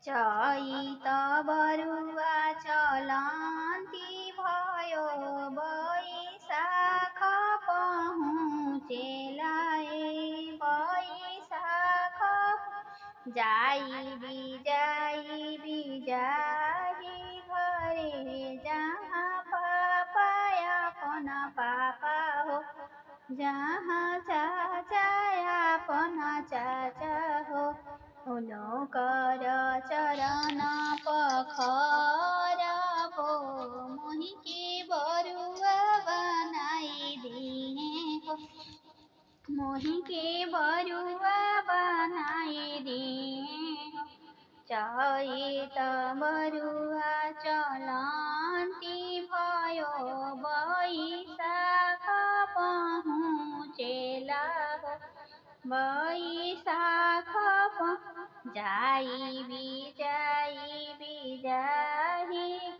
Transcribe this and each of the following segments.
चैत बरुआ चलन्ती भयो बैशाख पहुँचेला बैशाख जाई बिजाही घरे जहाँ पापन पापा हो जहाँ चाचा अपना चाचा हो कर चरण पखरबो मोहि के बरुआ बनाई दिए हो मोहि के बरुआ बनाई दिए हो चैत बरुआ चलन्ती भयो बैशाख पहुँचेला हो बैशाख जाई बिजाही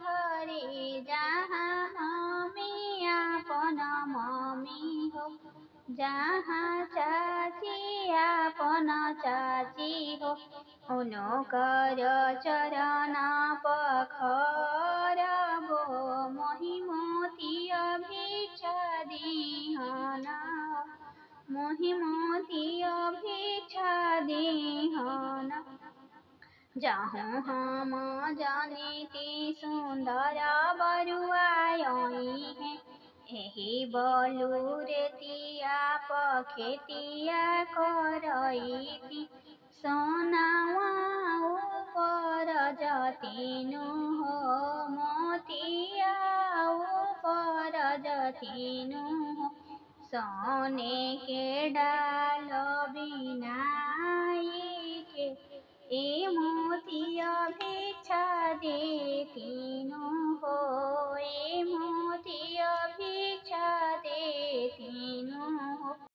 घरे जहाँ मम्मी आपन मम्मी हो जहाँ चाची आपन चाची हो कर चरण पखरबो मोहि मोती भिक्षा दिहना मोहि मोती भिक्षा दिहना जाहूँ हम जानिती सुन्दर बरुआई है एही बलुरेतिया पखेतिया करैती सोनावा ऊपर जतिनु हो मोतिया ऊपर जतिनु हो सोने के डाल बिनाई के ए मोतिया भिक्षा देती